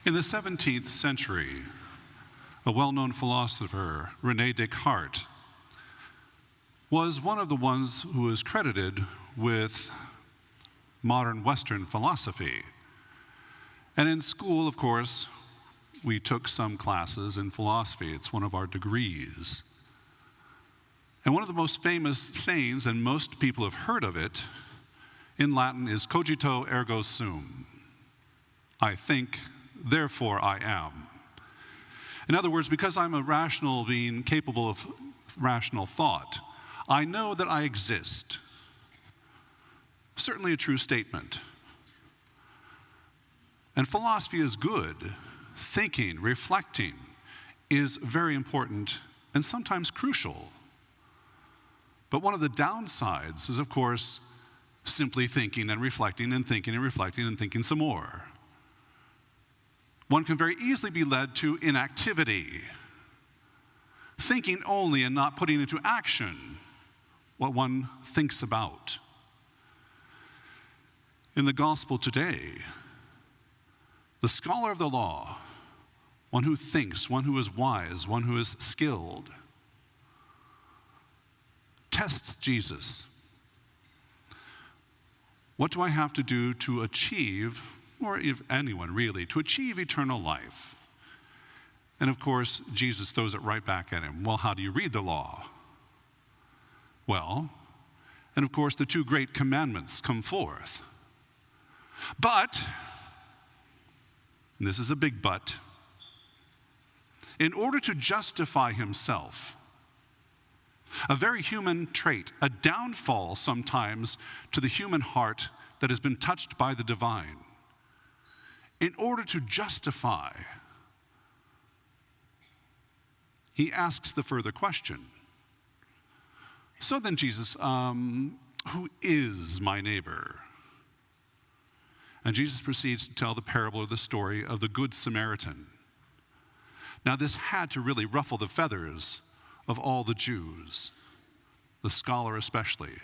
In the 17th century, a well-known philosopher, René Descartes, was one of the ones who was credited with modern Western philosophy. And in school, of course, we took some classes in philosophy. It's one of our degrees. And one of the most famous sayings, and most people have heard of it, in Latin is cogito ergo sum. I think, therefore I am. In other words, because I'm a rational being capable of rational thought, I know that I exist. Certainly a true statement. And philosophy is good. Thinking, reflecting is very important and sometimes crucial. But one of the downsides is, of course, simply thinking and reflecting and thinking and reflecting and thinking some more. One can very easily be led to inactivity, thinking only and not putting into action what one thinks about. In the gospel today, the scholar of the law, one who thinks, one who is wise, one who is skilled, tests Jesus. What do I have to do to achieve, or if anyone really, to achieve eternal life? And of course, Jesus throws it right back at him. Well, how do you read the law? Well, and of course, the two great commandments come forth. But, and this is a big but, in order to justify himself, a very human trait, a downfall sometimes to the human heart that has been touched by the divine, in order to justify, he asks the further question. So then Jesus, who is my neighbor? And Jesus proceeds to tell the parable or the story of the Good Samaritan. Now this had to really ruffle the feathers of all the Jews, the scholar especially,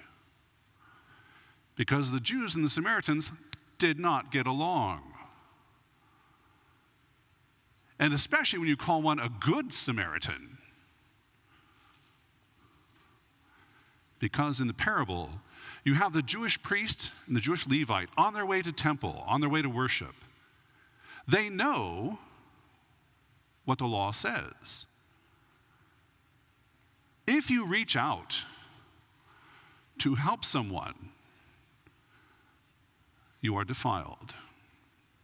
because the Jews and the Samaritans did not get along. And especially when you call one a good Samaritan. Because in the parable, you have the Jewish priest and the Jewish Levite on their way to temple, on their way to worship. They know what the law says. If you reach out to help someone, you are defiled.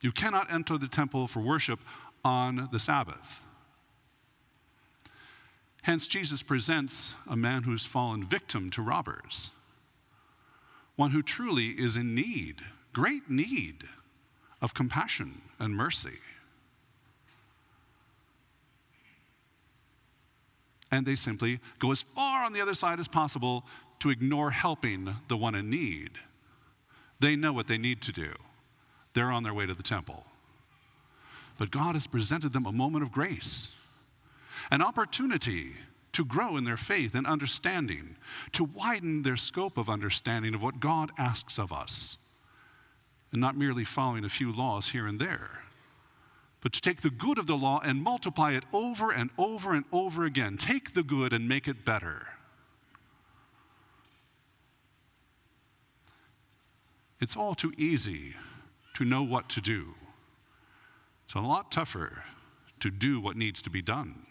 You cannot enter the temple for worship on the Sabbath. Hence, Jesus presents a man who's fallen victim to robbers, one who truly is in need, great need of compassion and mercy. And they simply go as far on the other side as possible to ignore helping the one in need. They know what they need to do. They're on their way to the temple. But God has presented them a moment of grace, an opportunity to grow in their faith and understanding, to widen their scope of understanding of what God asks of us, and not merely following a few laws here and there, but to take the good of the law and multiply it over and over and over again. Take the good and make it better. It's all too easy to know what to do. It's a lot tougher to do what needs to be done.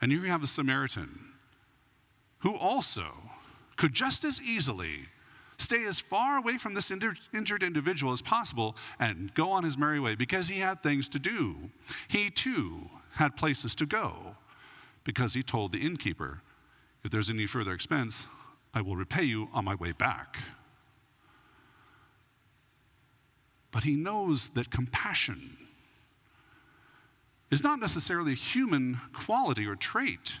And here you have a Samaritan who also could just as easily stay as far away from this injured individual as possible and go on his merry way because he had things to do. He too had places to go because he told the innkeeper, if there's any further expense, I will repay you on my way back. But he knows that compassion is not necessarily a human quality or trait.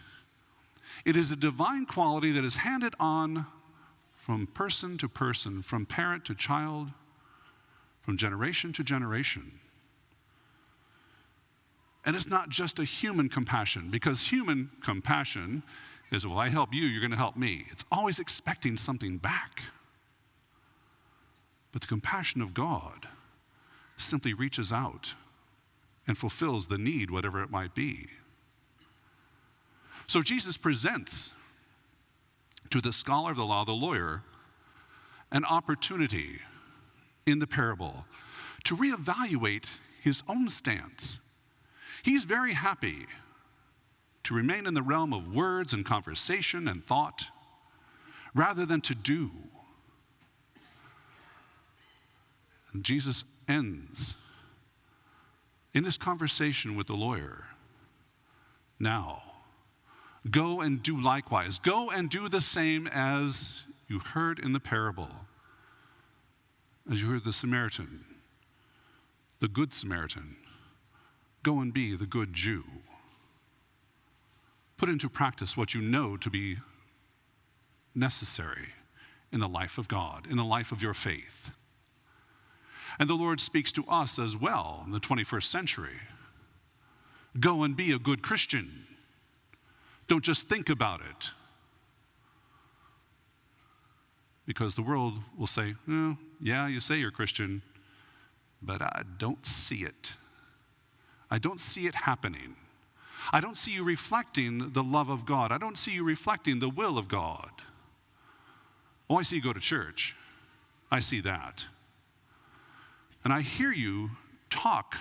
It is a divine quality that is handed on from person to person, from parent to child, from generation to generation. And it's not just a human compassion, because human compassion is, well, I help you, you're going to help me. It's always expecting something back. But the compassion of God simply reaches out and fulfills the need, whatever it might be. So Jesus presents to the scholar of the law, the lawyer, an opportunity in the parable to reevaluate his own stance. He's very happy to remain in the realm of words and conversation and thought rather than to do. And Jesus ends in his conversation with the lawyer. Now, go and do likewise. Go and do the same as you heard in the parable, as you heard the Samaritan, the good Samaritan. Go and be the good Jew. Put into practice what you know to be necessary in the life of God, in the life of your faith. And the Lord speaks to us as well in the 21st century. Go and be a good Christian. Don't just think about it. Because the world will say, oh, yeah, you say you're Christian, but I don't see it. I don't see it happening. I don't see you reflecting the love of God. I don't see you reflecting the will of God. Oh, I see you go to church. I see that. And I hear you talk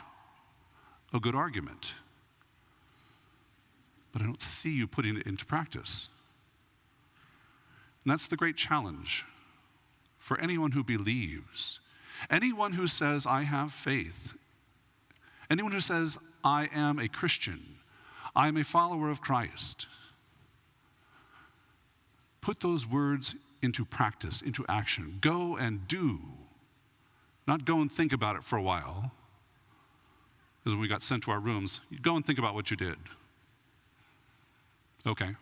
a good argument, but I don't see you putting it into practice. And that's the great challenge for anyone who believes, anyone who says, I have faith, anyone who says, I am a Christian, I am a follower of Christ. Put those words into practice, into action. Go and do. Not go and think about it for a while. Because when we got sent to our rooms, you go and think about what you did. Okay.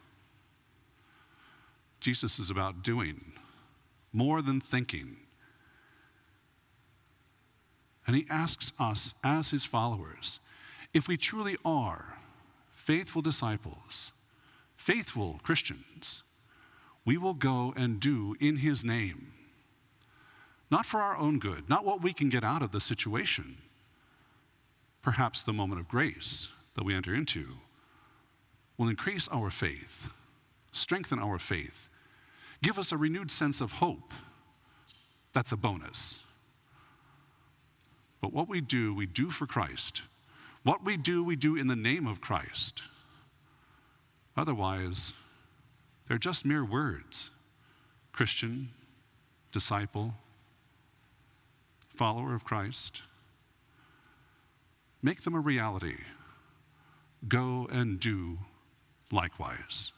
Jesus is about doing more than thinking. And he asks us as his followers, if we truly are faithful disciples, faithful Christians, we will go and do in his name. Not for our own good, not what we can get out of the situation. Perhaps the moment of grace that we enter into will increase our faith, strengthen our faith, give us a renewed sense of hope. That's a bonus. But what we do for Christ. What we do in the name of Christ. Otherwise, they're just mere words. Christian, disciple, follower of Christ. Make them a reality. Go and do likewise.